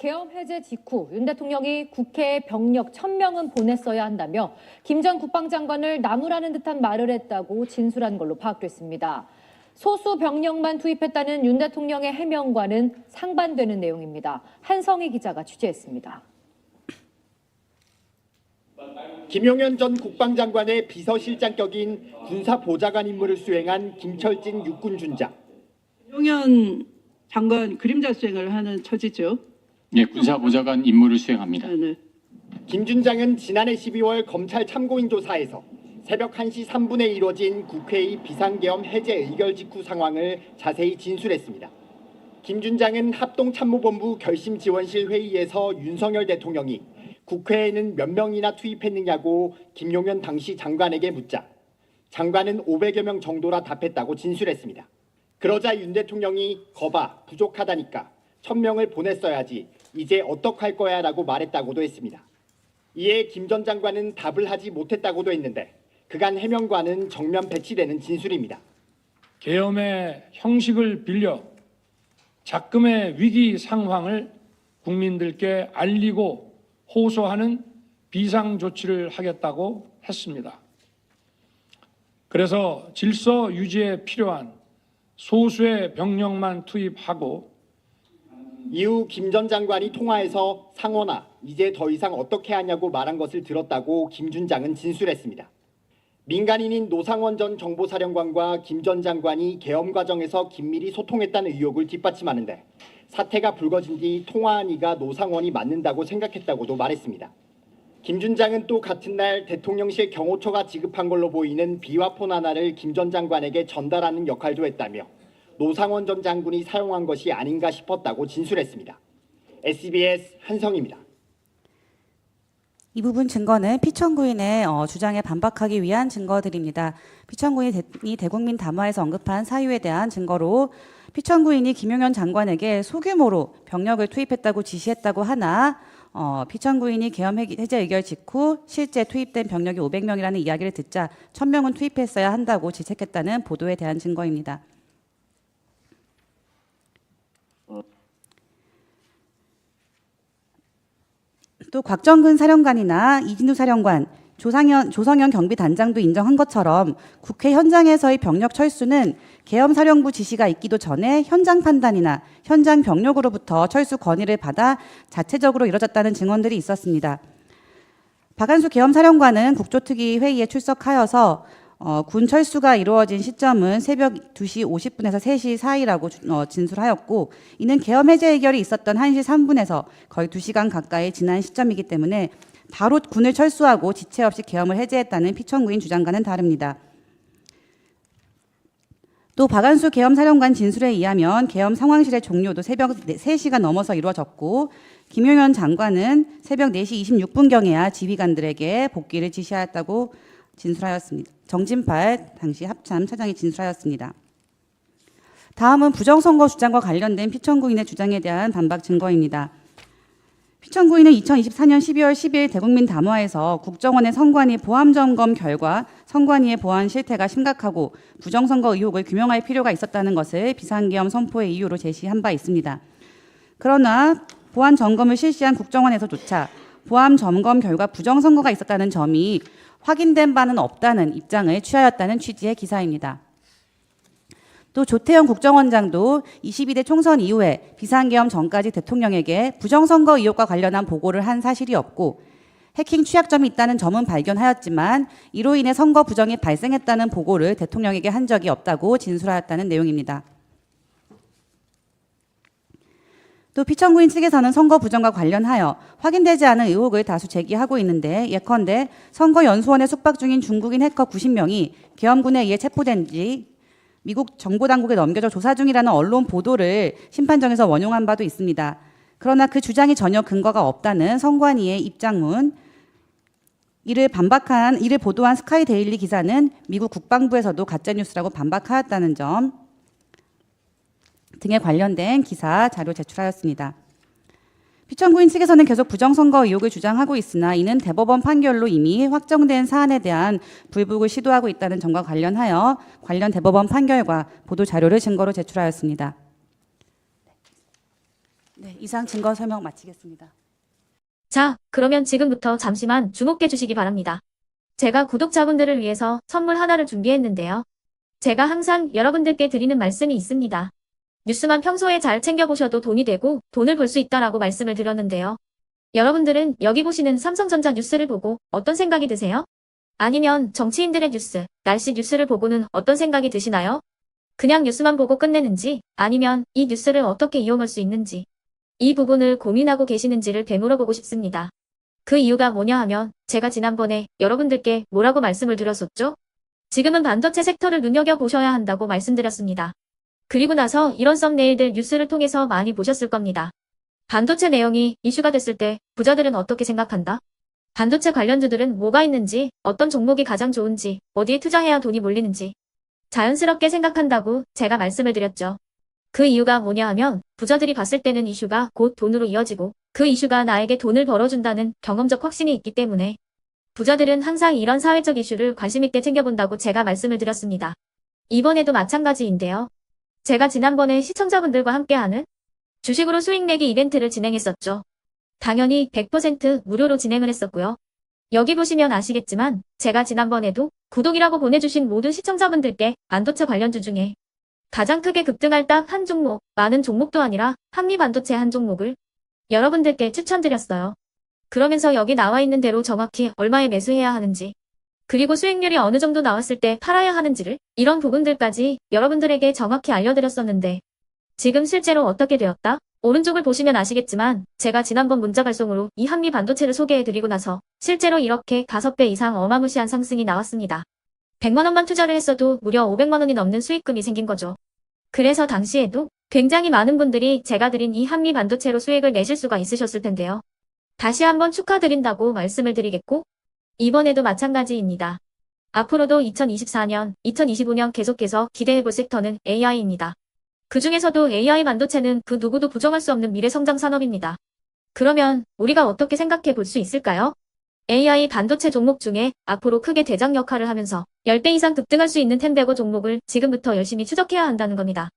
계엄 해제 직후 윤 대통령이 국회에 병력 1,000명은 보냈어야 한다며 김 전 국방장관을 나무라는 듯한 말을 했다고 진술한 걸로 파악됐습니다. 소수 병력만 투입했다는 윤 대통령의 해명과는 상반되는 내용입니다. 한성희 기자가 취재했습니다. 김용현 전 국방장관의 비서실장격인 군사보좌관 임무를 수행한 김철진 육군준장. 김용현 장관 그림자 수행을 하는 처지죠. 네, 군사보좌관 임무를 수행합니다. 네. 김 준장은 지난해 12월 검찰 참고인 조사에서 새벽 1시 3분에 이뤄진 국회의 비상계엄 해제 의결 직후 상황을 자세히 진술했습니다. 김 준장은 합동참모본부 결심지원실 회의에서 윤석열 대통령이 국회에는 몇 명이나 투입했느냐고 김용현 당시 장관에게 묻자 장관은 500여 명 정도라 답했다고 진술했습니다. 그러자 윤 대통령이 거봐 부족하다니까 1,000명을 보냈어야지 이제 어떡할 거야 라고 말했다고도 했습니다. 이에 김 전 장관은 답을 하지 못했다고도 했는데 그간 해명과는 정면 배치되는 진술입니다. 계엄의 형식을 빌려 작금의 위기 상황을 국민들께 알리고 호소하는 비상조치를 하겠다고 했습니다. 그래서 질서 유지에 필요한 소수의 병력만 투입하고 이후 김 전 장관이 통화에서 상원아 이제 더 이상 어떻게 하냐고 말한 것을 들었다고 김 준장은 진술했습니다. 민간인인 노상원 전 정보사령관과 김 전 장관이 계엄 과정에서 긴밀히 소통했다는 의혹을 뒷받침하는데 사태가 불거진 뒤 통화한 이가 노상원이 맞는다고 생각했다고도 말했습니다. 김 준장은 또 같은 날 대통령실 경호처가 지급한 걸로 보이는 비화폰 하나를 김 전 장관에게 전달하는 역할도 했다며 노상원 전 장군이 사용한 것이 아닌가 싶었다고 진술했습니다. SBS 한성희입니다. 이 부분 증거는 피청구인의 주장에 반박하기 위한 증거들입니다. 피청구인이 대국민 담화에서 언급한 사유에 대한 증거로 피청구인이 김용현 장관에게 소규모로 병력을 투입했다고 지시했다고 하나 피청구인이 계엄 해제 의결 직후 실제 투입된 병력이 500명이라는 이야기를 듣자 1,000명은 투입했어야 한다고 질책했다는 보도에 대한 증거입니다. 또 곽정근 사령관이나 이진우 사령관, 조성현 경비단장도 인정한 것처럼 국회 현장에서의 병력 철수는 계엄사령부 지시가 있기도 전에 현장 판단이나 현장 병력으로부터 철수 건의를 받아 자체적으로 이뤄졌다는 증언들이 있었습니다. 박한수 계엄사령관은 국조특위 회의에 출석하여서 군 철수가 이루어진 시점은 새벽 2시 50분에서 3시 사이라고 진술하였고 이는 계엄 해제 의결이 있었던 1시 3분에서 거의 2시간 가까이 지난 시점이기 때문에 바로 군을 철수하고 지체 없이 계엄을 해제했다는 피청구인 주장과는 다릅니다. 또 박한수 계엄사령관 진술에 의하면 계엄 상황실의 종료도 새벽 3시가 넘어서 이루어졌고 김용현 장관은 새벽 4시 26분경에야 지휘관들에게 복귀를 지시하였다고 진술하였습니다. 정진팔 당시 합참 차장이 진술하였습니다. 다음은 부정선거 주장과 관련된 피청구인의 주장에 대한 반박 증거입니다. 피청구인은 2024년 12월 10일 대국민 담화에서 국정원의 선관위 보안점검 결과 선관위의 보안 실태가 심각하고 부정선거 의혹을 규명할 필요가 있었다는 것을 비상계엄 선포의 이유로 제시한 바 있습니다. 그러나 보안 점검을 실시한 국정원에서조차 보안 점검 결과 부정선거가 있었다는 점이 확인된 바는 없다는 입장을 취하였다는 취지의 기사입니다. 또 조태영 국정원장도 22대 총선 이후에 비상계엄 전까지 대통령에게 부정선거 의혹과 관련한 보고를 한 사실이 없고 해킹 취약점이 있다는 점은 발견하였지만 이로 인해 선거 부정이 발생했다는 보고를 대통령에게 한 적이 없다고 진술하였다는 내용입니다. 또 피청구인 측에서는 선거 부정과 관련하여 확인되지 않은 의혹을 다수 제기하고 있는데 예컨대 선거연수원에 숙박 중인 중국인 해커 90명이 계엄군에 의해 체포된 뒤 미국 정보당국에 넘겨져 조사 중이라는 언론 보도를 심판정에서 원용한 바도 있습니다. 그러나 그 주장이 전혀 근거가 없다는 선관위의 입장문, 이를 보도한 스카이데일리 기사는 미국 국방부에서도 가짜뉴스라고 반박하였다는 점 등에 관련된 기사 자료 제출하였습니다. 피청구인 측에서는 계속 부정선거 의혹을 주장하고 있으나 이는 대법원 판결로 이미 확정된 사안에 대한 불복을 시도하고 있다는 점과 관련하여 관련 대법원 판결과 보도 자료를 증거로 제출하였습니다. 네, 이상 증거 설명 마치겠습니다. 자, 그러면 지금부터 잠시만 주목해 주시기 바랍니다. 제가 구독자분들을 위해서 선물 하나를 준비했는데요. 제가 항상 여러분들께 드리는 말씀이 있습니다. 뉴스만 평소에 잘 챙겨보셔도 돈이 되고 돈을 벌 수 있다라고 말씀을 드렸는데요. 여러분들은 여기 보시는 삼성전자 뉴스를 보고 어떤 생각이 드세요? 아니면 정치인들의 뉴스, 날씨 뉴스를 보고는 어떤 생각이 드시나요? 그냥 뉴스만 보고 끝내는지, 아니면 이 뉴스를 어떻게 이용할 수 있는지, 이 부분을 고민하고 계시는지를 되물어보고 싶습니다. 그 이유가 뭐냐 하면 제가 지난번에 여러분들께 뭐라고 말씀을 드렸었죠? 지금은 반도체 섹터를 눈여겨보셔야 한다고 말씀드렸습니다. 그리고 나서 이런 썸네일들 뉴스를 통해서 많이 보셨을 겁니다. 반도체 내용이 이슈가 됐을 때 부자들은 어떻게 생각한다? 반도체 관련주들은 뭐가 있는지, 어떤 종목이 가장 좋은지, 어디에 투자해야 돈이 몰리는지 자연스럽게 생각한다고 제가 말씀을 드렸죠. 그 이유가 뭐냐 하면 부자들이 봤을 때는 이슈가 곧 돈으로 이어지고 그 이슈가 나에게 돈을 벌어준다는 경험적 확신이 있기 때문에 부자들은 항상 이런 사회적 이슈를 관심 있게 챙겨본다고 제가 말씀을 드렸습니다. 이번에도 마찬가지인데요. 제가 지난번에 시청자분들과 함께하는 주식으로 수익 내기 이벤트를 진행했었죠. 당연히 100% 무료로 진행을 했었고요. 여기 보시면 아시겠지만 제가 지난번에도 구독이라고 보내주신 모든 시청자분들께 반도체 관련주 중에 가장 크게 급등할 딱 한 종목, 많은 종목도 아니라 한미반도체 한 종목을 여러분들께 추천드렸어요. 그러면서 여기 나와 있는 대로 정확히 얼마에 매수해야 하는지, 그리고 수익률이 어느 정도 나왔을 때 팔아야 하는지를, 이런 부분들까지 여러분들에게 정확히 알려드렸었는데 지금 실제로 어떻게 되었다? 오른쪽을 보시면 아시겠지만 제가 지난번 문자 발송으로 이 한미반도체를 소개해드리고 나서 실제로 이렇게 5배 이상 어마무시한 상승이 나왔습니다. 100만 원만 투자를 했어도 무려 500만 원이 넘는 수익금이 생긴 거죠. 그래서 당시에도 굉장히 많은 분들이 제가 드린 이 한미반도체로 수익을 내실 수가 있으셨을 텐데요. 다시 한번 축하드린다고 말씀을 드리겠고 이번에도 마찬가지입니다. 앞으로도 2024년, 2025년 계속해서 기대해볼 섹터는 AI입니다. 그 중에서도 AI 반도체는 그 누구도 부정할 수 없는 미래 성장 산업입니다. 그러면 우리가 어떻게 생각해 볼 수 있을까요? AI 반도체 종목 중에 앞으로 크게 대장 역할을 하면서 10배 이상 급등할 수 있는 텐베고 종목을 지금부터 열심히 추적해야 한다는 겁니다.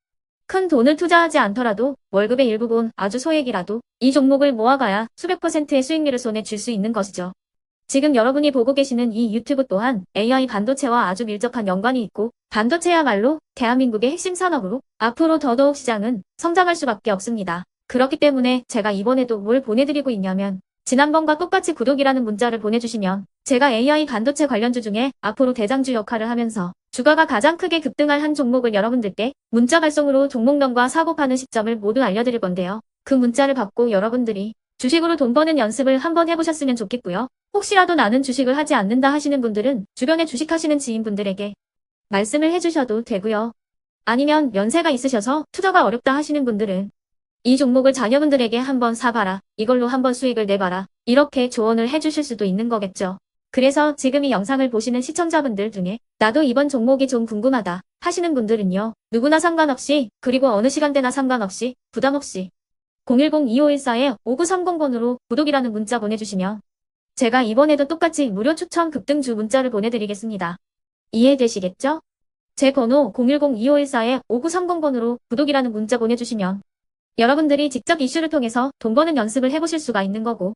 큰 돈을 투자하지 않더라도 월급의 일부분 아주 소액이라도 이 종목을 모아가야 수백 %의 수익률을 손에 쥘 수 있는 것이죠. 지금 여러분이 보고 계시는 이 유튜브 또한 AI 반도체와 아주 밀접한 연관이 있고 반도체야말로 대한민국의 핵심 산업으로 앞으로 더더욱 시장은 성장할 수밖에 없습니다. 그렇기 때문에 제가 이번에도 뭘 보내드리고 있냐면 지난번과 똑같이 구독이라는 문자를 보내주시면 제가 AI 반도체 관련주 중에 앞으로 대장주 역할을 하면서 주가가 가장 크게 급등할 한 종목을 여러분들께 문자 발송으로 종목명과 사고 파는 시점을 모두 알려드릴 건데요. 그 문자를 받고 여러분들이 주식으로 돈 버는 연습을 한번 해보셨으면 좋겠고요. 혹시라도 나는 주식을 하지 않는다 하시는 분들은 주변에 주식하시는 지인분들에게 말씀을 해주셔도 되고요. 아니면 연세가 있으셔서 투자가 어렵다 하시는 분들은 이 종목을 자녀분들에게 한번 사봐라, 이걸로 한번 수익을 내봐라, 이렇게 조언을 해주실 수도 있는 거겠죠. 그래서 지금 이 영상을 보시는 시청자분들 중에 나도 이번 종목이 좀 궁금하다 하시는 분들은요. 누구나 상관없이, 그리고 어느 시간대나 상관없이 부담없이 010-2514-5930번으로 구독이라는 문자 보내주시면 제가 이번에도 똑같이 무료 추천 급등주 문자를 보내드리겠습니다. 이해되시겠죠? 제 번호 010-2514-5930번으로 구독이라는 문자 보내주시면 여러분들이 직접 이슈를 통해서 돈 버는 연습을 해보실 수가 있는 거고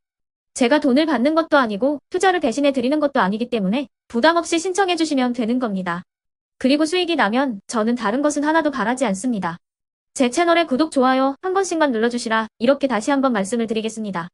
제가 돈을 받는 것도 아니고 투자를 대신해 드리는 것도 아니기 때문에 부담 없이 신청해 주시면 되는 겁니다. 그리고 수익이 나면 저는 다른 것은 하나도 바라지 않습니다. 제 채널에 구독, 좋아요 한 번씩만 눌러주시라 이렇게 다시 한번 말씀을 드리겠습니다.